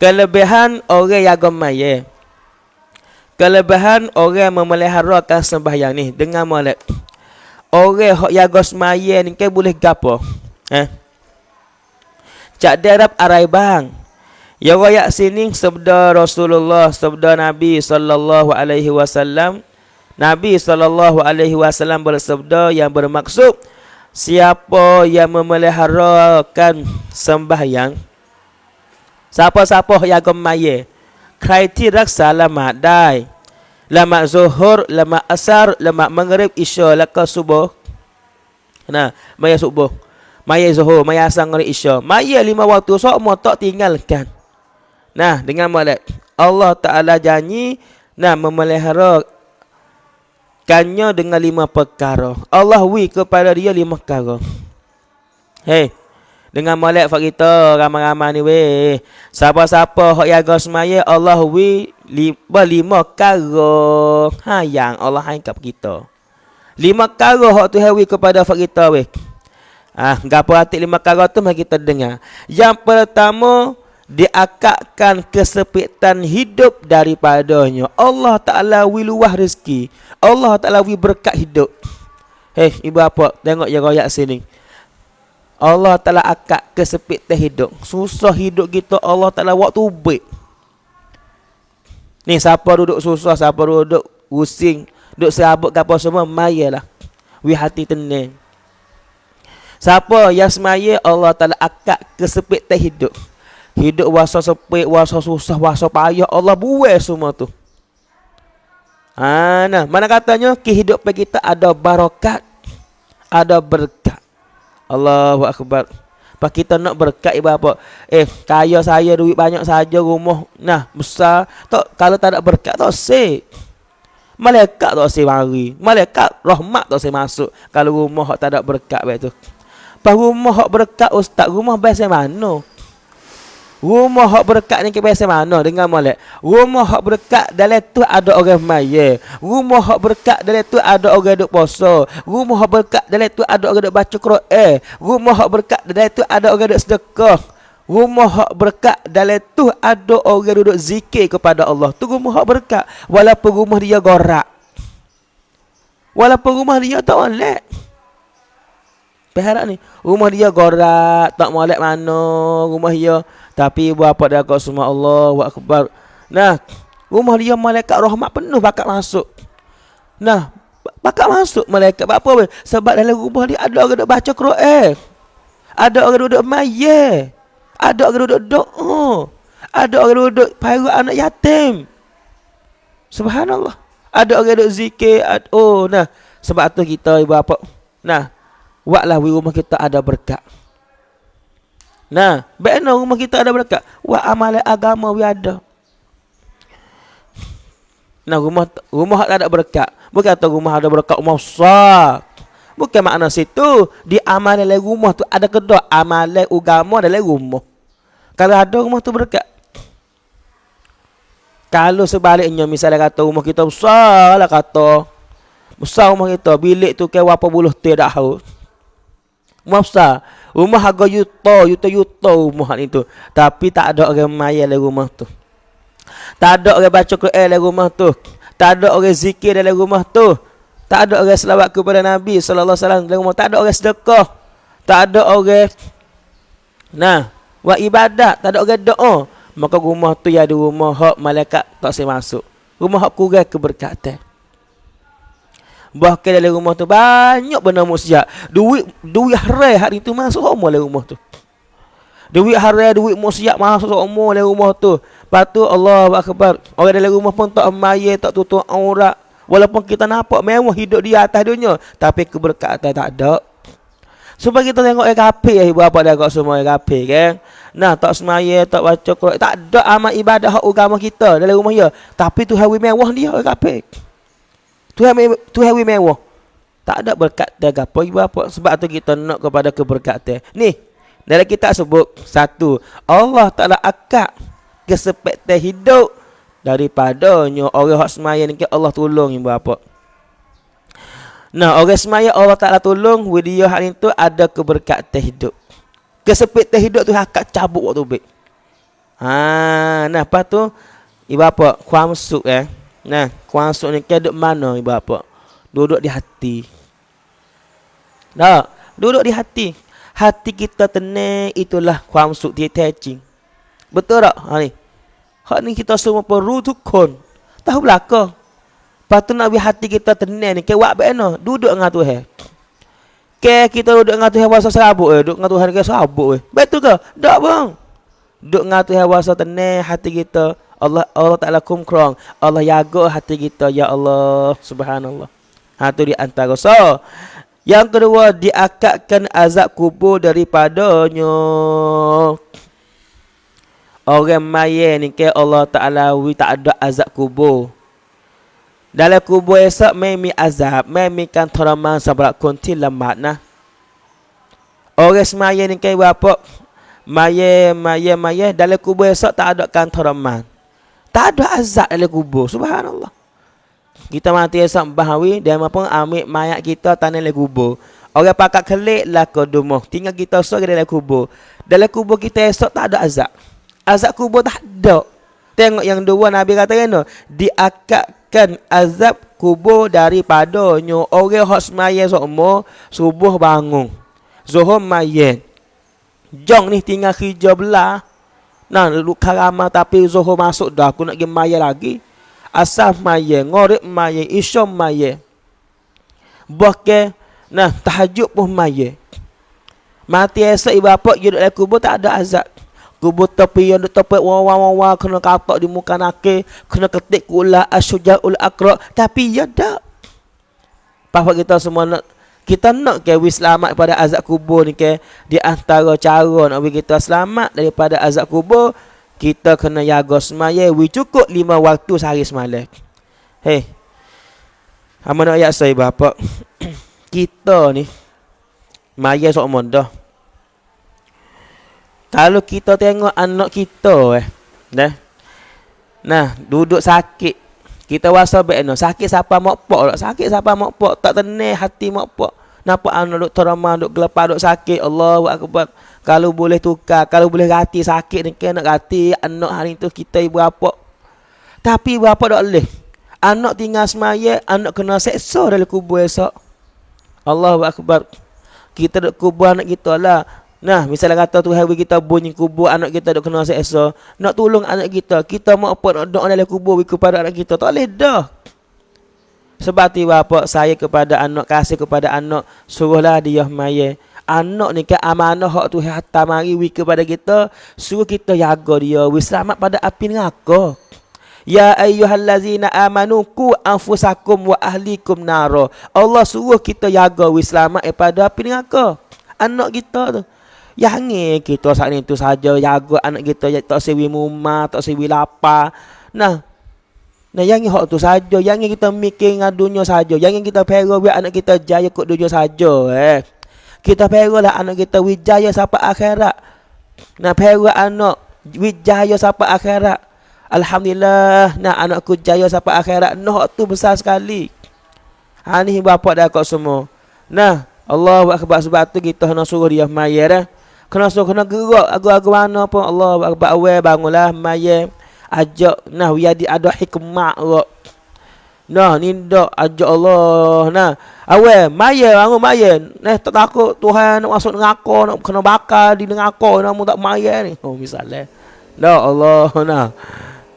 Kelebihan orang yang gemaya. Kelebihan orang memeliharakan sembahyang ni dengan molek. Orang hok jaga sembahyang ni kan boleh gapo? Cak derap arai bang. Ya royak sini sabda Rasulullah, sabda Nabi sallallahu alaihi wasallam. Nabi sallallahu alaihi wasallam bersabda yang bermaksud siapa yang memeliharakan sembahyang, siapa-siapa yang gemaya, kriteria lama dai, lama zuhur, lama asar, lama maghrib, isya, laka subuh. Nah, maya subuh, maya zuhur, maya asar, maghrib, isya, maya 5 waktu semua tak tinggalkan. Nah, dengan molek Allah Taala janji memelihara kannya dengan 5 perkara. Allah wi kepada dia 5 perkara. Hei, dengan molek fak kita ramai-ramai ni weh. Siapa-siapa hok jaga semaya Allah wi 5 perkara. Yang Allah angkat kita. 5 perkara hok Tuhan wi kepada fak kita weh. Gapo arti 5 perkara tu mari kita dengar. Yang pertama, diakakkan kesepitan hidup daripadanya. Allah Ta'ala wi luah rezeki. Allah Ta'ala wi berkat hidup. Ibu apa? Tengok je royak sini. Allah Ta'ala akak kesepitan hidup. Susah hidup kita Allah Ta'ala waktu baik. Ni siapa duduk susah, siapa duduk pusing, duduk serabut ke apa semua, mayalah. Wi hati tenang. Siapa yang semaya Allah Ta'ala akak kesepitan hidup. Hidup wasa sepik, wasa susah, wasa payah, Allah buat semua tu. Mana katanya kehidupan kita ada barakat, ada berkat. Allahu akbar. Pak kita nak berkat ibu apa? Kaya saya duit banyak saja, rumah besar. Tak, kalau tak ada berkat tak sih. Malaikat tak sih mari. Malaikat rahmat tak sih masuk kalau rumah tak ada berkat begitu. Pak rumah hak berkat ustaz, rumah biasa mana? Rumah hak berkat ni ke biasa mana dengan molek? Rumah hak berkat dalam tu ada orang maya. Rumah hak berkat dalam tu ada orang duk puasa. Rumah hak berkat dalam tu ada orang duk baca Quran. Rumah hak berkat dalam tu ada orang duk sedekah. Rumah hak berkat dalam tu ada orang duduk zikir kepada Allah. Tu rumah hak berkat. Walaupun rumah dia gorak. Walaupun rumah dia tak molek. Perhatian ni, rumah dia gorak, tak molek mana rumah dia. Tapi buat apa dia kau semua Allahu akbar. Rumah dia malaikat rahmat penuh bakat masuk. Bakat masuk malaikat. Apa? Sebab dalam rumah dia ada orang duk baca Quran. Ada orang duduk maya. Ada orang duduk doa. Ada orang duduk para anak yatim. Subhanallah. Ada orang duduk zikir. Sebab tu kita ibu apa. Buatlah rumah kita ada berkat. Bagaimana rumah kita ada berkat? Wah, amalan agama we ada. Rumah tak ada berkat. Bukan kata rumah ada berkat rumah besar. Bukan makna situ. Di amalan dalam rumah tu ada kedua. Amalan agama dalam rumah. Kalau ada rumah tu berkat. Kalau sebaliknya misalnya kata rumah kita besar lah kata. Besar rumah kita. Bilik tu ke berapa puluh tidak tahu. Rumah besar. Rumah harga yuta rumah itu. Tapi tak ada orang maya dalam rumah tu. Tak ada orang baca Quran dalam rumah tu. Tak ada orang zikir dalam rumah tu. Tak ada orang selawat kepada Nabi sallallahu alaihi wasallam dalam rumah. Tak ada orang sedekah. Tak ada orang buat ibadat, tak ada orang doa. Maka rumah tu ya ada rumah hak malaikat tak boleh masuk. Rumah hak kurang keberkatan. Bahkan dalam rumah tu banyak benda musyak. Duit haram hari tu masuk semua dalam rumah tu. Duit haram, duit musyak masuk semua dalam rumah tu. Lepas tu Allahu akbar. Orang dalam rumah pun tak maya, tak tutup aurat. Walaupun kita nampak mewah hidup di atas dunia, tapi keberkatan tak ada. Sebab kita tengok kafir ibu bapa dia agak semua kafir kan. Tak semaya, tak baca Quran, tak ada amal ibadah hak agama kita dalam rumah dia. Tapi tu hawi mewah dia orang kafir. Tu hawi mewah. Tak ada berkat dia apa ibu bapa. Sebab tu kita nak kepada keberkatan. Ni, dalam kita sebut satu, Allah Taala akak kesempatan hidup daripadanya orang hak semaya ni Allah tolong ibu bapa. Orang semaya Allah Taala tolong, dia hari itu ada keberkatan hidup. Kesempitan hidup tu akak cabut waktu baik. Nah, lepas tu ibu bapa kuam suk Nah, kuam suk ni ke duduk mana ibu bapa? Duduk di hati. Dah, duduk di hati. Hati kita tenang, itulah kuam suk dia teaching. Betul tak? Ha ni. Hak ni kita semua perlu tukun. Tahu belaka. Lepas tu nak hati kita tenang ni, ke buat bagaimana? Duduk dengan Tuhan. Ke kita duduk dengan Tuhan wasa serabut duduk dengan Tuhan ke serabut Betul ke? Tak bang. Duduk dengan Tuhan wasa tenang hati kita. Allah Ta'ala kumkrong. Allah jaga hati kita. Ya Allah. Subhanallah. Tu di antara. So, yang kedua, diakatkan azab kubur daripadanya. Orang mayat ni ke Allah Ta'ala tak ada azab kubur. Dalam kubur esok memi azab, memi kan teraman sabrak kunti lemat nah. Orang semaya ni ke berapa? Maya dalam kubur esok tak ada kan teraman. Tak ada azab dalam kubur. Subhanallah. Kita mati esok bahawi dia apa ambil mayat kita tanah dalam kubur. Orang pakat kelik lah ke dumah. Tinggal kita esok dalam kubur. Dalam kubur kita esok tak ada azab. Azab kubur tak ada. Tengok yang dua Nabi kata kan, diakatkan azab kubur daripadanya. Orang hak semaya semua subuh bangun. Zuhur mayat. Jong ni tinggal kerja belah. Nah, luka ramah tapi zuhur masuk dah. Aku nak pergi mayat lagi. Asar mayat, ngorib mayat, isyam mayat. Bahkan, nah, tahajud pun mayat. Mati esok ibu bapa duduk dalam kubur tak ada azab. Kubur tepi yang tepi wawa kena kapak di muka nakir, kena ketik kula asyujaul akra, tapi ya tak. Bahawa kita semua nak ke selamat pada azab kubur ni ke, di antara cara nak bagi kita selamat daripada azab kubur, kita kena jaga semaya cukup 5 waktu sehari semalam. Hei. Hamba nak ayat saya bapa. Kita ni maya sok mondah. Kalau kita tengok anak kita nah, duduk sakit. Kita wasa baik sakit siapa mak pak, sakit siapa mak pak, tak tenang hati mak pak. Nampak anak duk trauma, duk gelepar, duk sakit. Allahu akbar. Kalau boleh tukar, kalau boleh ganti sakit ni kan nak ganti anak hari tu kita ibu bapa. Tapi ibu bapa tak boleh. Anak tinggal semaya, anak kena seksa dalam kubur esok. Allahu akbar. Kita duk kubur anak kita lah. Nah, misalnya kata Tuhan kita bunyi kubur anak kita duk kena seksa, nak tolong anak kita mau apa nak doa dalam kubur kepada anak kita, tak boleh dah. Sebab tu bapa saya kepada anak, kasih kepada anak, suruhlah dia maya. Anak ni ke amanah hak Tuhan hantar mari kepada kita, suruh kita jaga dia, selamat pada api neraka. Ya ayyuhallazina amanu qu anfusakum wa ahlikum nara. Allah suruh kita jaga selamat daripada api neraka. Anak kita tu jangan kita saat ni tu saja jaga anak kita tak sewi mumah, tak sewi lapar. Nah, jangan hak tu saja. Jangan kita mikir dengan dunia saja. Jangan kita pera biar anak kita jaya kot dunia saja. Kita pera lah anak kita wijaya sampai akhirat. Nah, pera anak wijaya sampai akhirat. Alhamdulillah, nah anakku jaya sampai akhirat. Nah, tu besar sekali. Ni bapa dah kau semua. Nah, Allahu akbar, sebab tu kita nak suruh dia mayat kena suruh kena gerak agu-agu mana pun. Allahu akbar, awal bangunlah mayat, ajak nah jadi ada hikmah rok. Nah ni dak ajak Allah. Nah awal mayat bangun mayat, nah tak takut Tuhan nak masuk neraka, nak kena bakar di neraka, nak tak mayat ni. Oh misalnya dak Allah. Nah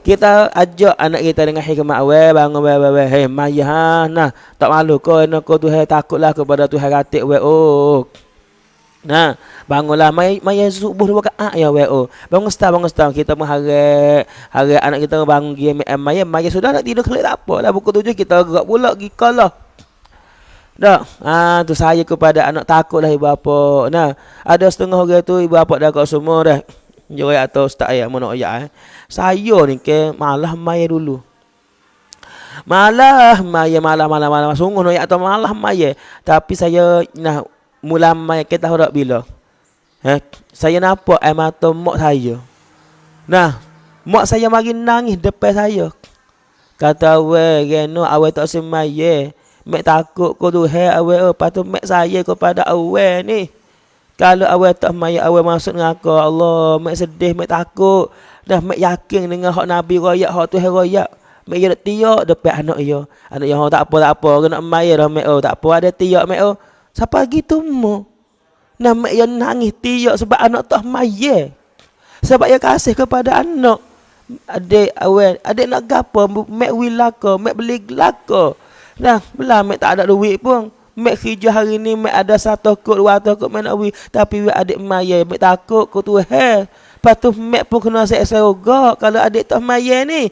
kita ajak anak kita dengan hikmah awal bangun baik-baik. Hei mayat nah tak malu kau nak kau Tuhan, takutlah kepada Tuhan katik oh. Nah, bangunlah mai subuh 2 rakaat ya WO. Bangun start kita mengharap anak kita bangun game mai sudah nak tidur kelik tak apalah, pukul 7 kita gerak pula pergi kalah. Dah. Tu saya kepada anak, takutlah ibu bapa. Nah, ada setengah orang tu ibu bapa dah kat semua dah. Joi atau ustaz ayat mana ayat Saya ni ke malah mai dulu. Malah sungguh no ayat atau malah mai. Tapi saya nah mula mai kita tahu tak bila. Saya nampak air mata mak saya. Nah, mak saya mari nangis depan saya. Kata we geno awe tak semaya. Mek takut ko tu he awe patut mek saya kepada awe ni. Kalau awal tak mai awal masuk neraka, Allah, mak sedih, mak takut. Dah mak yakin dengan hak Nabi royak, hak Tuhan royak. Mak dia nak tiak depan anak dia. Anak dia tak apa, kena mai dah mak tak apa ada tiak mak Siapa gitu mu? Nah mak dia nangis tiak sebab anak tak mai. Sebab dia kasih kepada anak. Adik nak gapo, mak wilaka, mak beli gelaka. Nah, belah mak tak ada duit pun. Mek kerja hari ni mek ada 100 kod 200 kod mana wi tapi wi adik maya mek takut ku Tuhan. Lepas tu mek pun kena seksa juga kalau adik tak maya ni.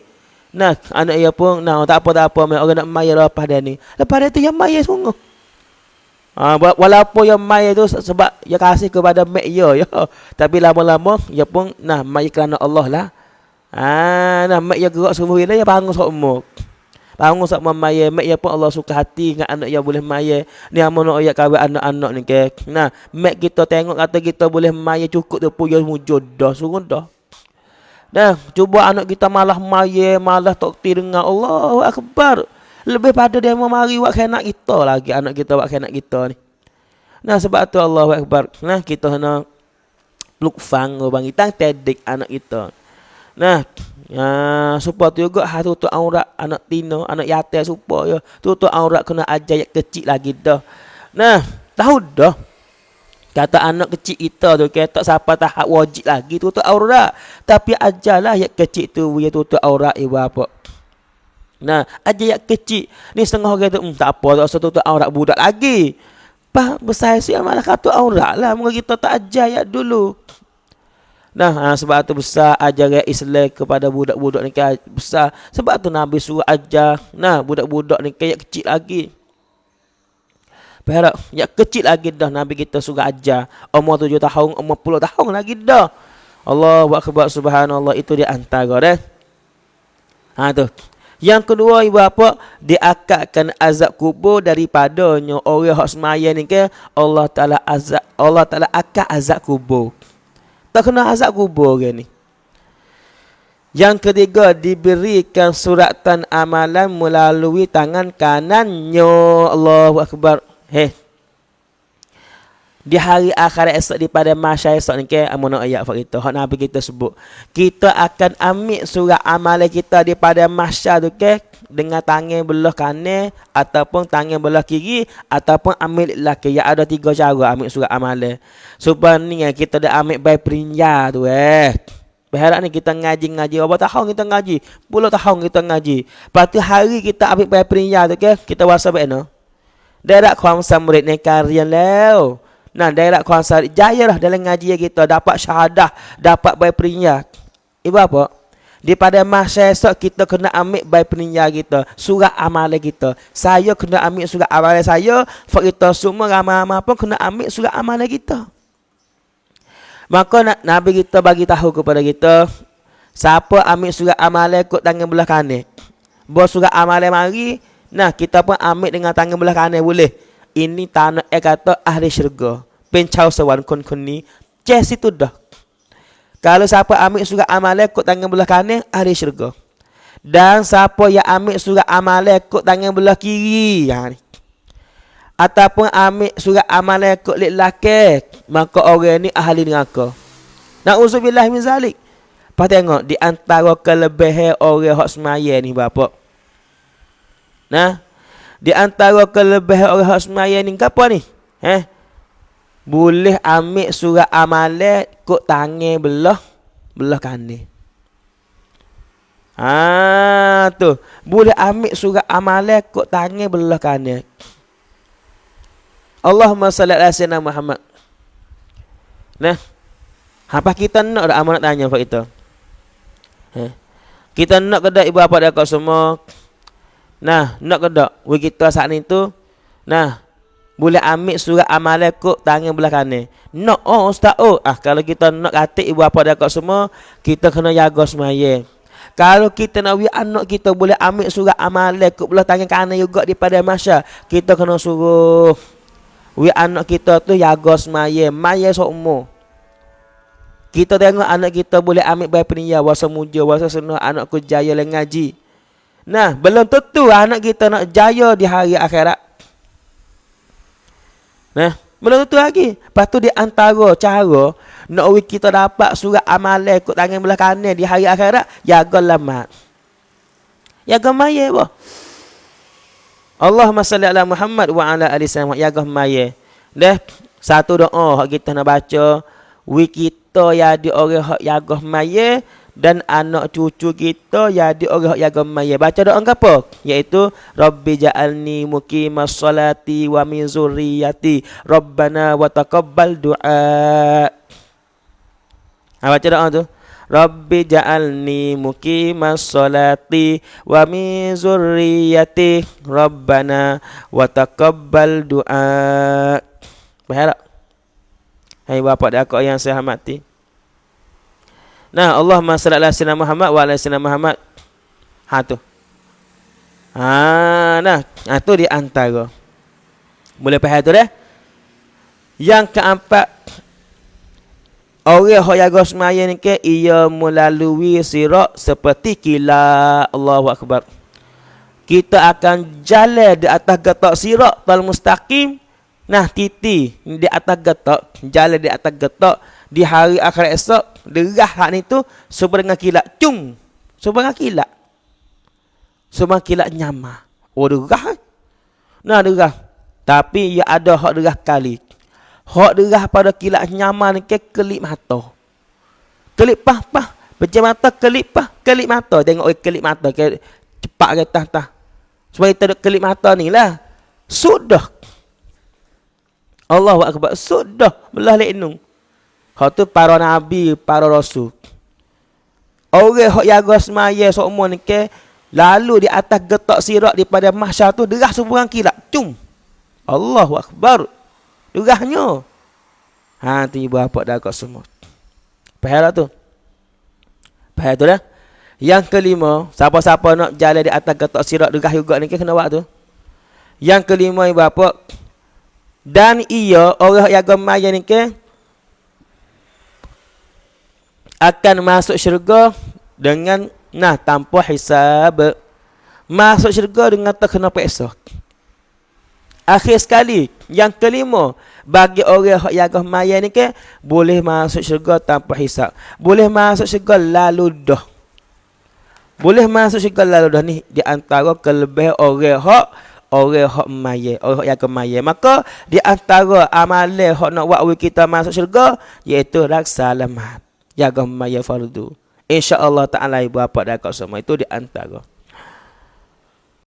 Nah, anak ia pun nah tak apa mek orang nak maya lepas dia ni. Lepas dia tu yang maya sungguh. Walaupun yang maya tu sebab dia kasih kepada mek ya. Tapi lama-lama dia pun nah maya kerana Allah lah. Nah mek dia gerak semua dia bangun semua. Bangun sak maya mak ya pun Allah suka hati dengan anak yang boleh maya. Ni amono ayat kahwin anak-anak ni ke. Nah, mak kita tengok kata kita boleh maya cukup tu punya jodoh suruh dah. Dah, cuba anak kita malah maya, malah takdir dengan Allahu akbar. Lebih pada dia mau mari buat kena kita lagi anak kita buat kena kita ni. Nah, sebab tu Allahu akbar. Nah, kita kena lukfang bang kita tedik anak kita. Nah, supaya tu juga tutup aurat anak tino, anak yatim supaya tutup aurat kena ajar yang kecil lagi dah. Nah, tahu dah. Kata anak kecil kita tu tak siapa tahap wajib lagi tutup aurat. Tapi ajarlah yang kecil tu dia tutup aurat ibu apa. Nah, ajar yang kecil. Ni setengah orang tu tak apa tak usah tutup aurat budak lagi. Besar siap malah kata aurat lah. Mungkin kita tak ajar yang dulu. Nah, sebab tu besar ajaran Islam kepada budak-budak ni kan besar. Sebab tu Nabi suruh ajar. Nah, budak-budak ni kayak kecil lagi. Perhatikan, yang kecil lagi dah Nabi kita suruh ajar. Umur 7 tahun, umur 10 tahun lagi dah. Allahu akbar subhanallah itu di antara dah. Tu. Yang kedua ibu bapa diakatkan azab kubur daripadanya orang hak semaya ni ke Allah Taala akad azab kubur. Tak kena azab kubur ke ni. Yang ketiga diberikan suratan amalan melalui tangan kanannya. Allahu akbar. Di hari akhirat esok di pada masa esok ni ke amun ayat fak kita hak Nabi kita sebut. Kita akan ambil surat amalan kita di pada masa tu ke dengan tangan belah kanan ataupun tangan belah kiri ataupun ambil lelaki. Ya ada 3 cara ambil surat amalan. Supaya ni kita dah ambil by perinja tu Berharap ni kita ngaji berapa tahun kita ngaji? 10 tahun kita ngaji. Lepas tu hari kita ambil by perinja tu ke kita wasa baik no. Darat kuasa murid ni karya lew. Nah, daerah kuasa jaya lah dalam ngaji kita dapat syahadah, dapat by perinja. Ibu apa? Di pada masa esok kita kena ambil by perinja kita, surat amalan kita. Saya kena ambil surat amalan saya, fak kita semua ramai-ramai pun kena ambil surat amalan kita. Maka Nabi kita bagi tahu kepada kita, siapa ambil surat amalan kot tangan belah kanan. Bawa surat amalan mari, nah kita pun ambil dengan tangan belah kanan boleh. Ini tanah kata ahli syurga. Pencau sawan kun ni. Ces itu dah. Kalau siapa ambil surat amalan kot tangan belah kanan ahli syurga. Dan siapa yang ambil surat amalan kot tangan belah kiri ataupun ambil surat amalan kot lelaki, maka orang ni ahli neraka. Nauzubillah min zalik. Pas tengok di antara kelebihan orang hak semaya ni bapak. Nah, di antara kelebihan orang hak semaya ni apa ni? Boleh ambil surat amalan kot tangan belah kanan. Tu. Boleh ambil surat amalan kot tangan belah kanan. Allahumma salli ala sayyidina Muhammad. Nah. Apa kita nak dah amanat tanya pak kita? Kita nak ke dak ibu bapa dak semua? Nah, nak ke dak? We kita saat ni tu. Nah, boleh ambil surat amalan kot tangan belah kanan. Nak ustaz kalau kita nak katik ibu bapa dak semua, kita kena jaga semaya. Kalau kita nak anak kita boleh ambil surat amalan kot belah tangan kanan juga daripada masa, kita kena suruh anak kita tu jaga semaya, maya semua. Kita tengok anak kita boleh ambil bayi peniya, wasa muja, wasa senang anakku jaya le ngaji. Nah, belum tentu anak kita nak jaya di hari akhirat. Nah, Belum tentu lagi. Lepas tu di antara cara nak kita dapat surat amalan ikut tangan belah kanan di hari akhirat, jaga lamat. Jaga mayat apa? Allahumma salli ala Muhammad wa ala ali Muhammad. Jaga mayat. Dah satu doa hak kita nak baca, kita jadi orang hak jaga mayat dan anak cucu kita jadi orang hak jaga mayat. Baca doa apa? Iaitu Rabbi ja'alni muqimas salati wa min zurriyyati Rabbana wa taqabbal du'a. Baca doa tu. Rabbi ja'alni muqimas salati wa min zurriyyati Rabbana wa taqabbal du'a. Faham tak? Hai bapa dan akak yang saya hormati. Nah, Allahumma salli ala sayyidina Muhammad wa ala sayyidina Muhammad. Tu. Tu di antara. Boleh faham tu dah? Yang keempat, orang yang jaga sembahyang ni ke ia melalui sirat seperti kilat. Allahu akbar. Kita akan jalan di atas getak sirat tal mustaqim. Nah, titi di atas getak, jalan di atas getak di hari akhirat esok, derah hak ni tu serupa dengan kilat. Cung. Serupa dengan kilat. Serupa kilat nyama. Oh, derah. Nah, derah. Tapi ia ada hak derah kali. Hak derah pada kilat nyama ni ke kelip mata. Kelip pah. Pecah mata kelip pah, kelip mata. Tengok kelip mata ke cepat ke tah. Supaya kita kelip mata ni lah. Sudah. Allahu akbar. Sudah belah leknung. Hak tu para nabi, para rasul. Orang hak jaga semaya semua ni ke lalu di atas getak sirat daripada mahsyar tu derah sebuang kilat. Cung. Allahu akbar. Derahnya. Tu ibu bapa dah kat semua. Faham tak tu? Faham tu dah? Yang kelima, siapa-siapa nak jalan di atas getak sirat derah juga ni ke kena buat tu. Yang kelima ibu bapa, dan ia orang yang agama ni ke akan masuk syurga dengan tanpa hisab. Masuk syurga dengan tak kena paksa. Akhir sekali, yang kelima, bagi orang yang agama ni ke boleh masuk syurga tanpa hisab. Boleh masuk syurga lalu dah. Boleh masuk syurga lalu dah ni di antara kelebihan orang hak mayat, orang yang kemayat. Maka di antara amalan hak nak buat kita masuk syurga iaitu raksa lamat, jaga mayat fardu. Insya-Allah taala ibu bapa dan kau semua itu di antara.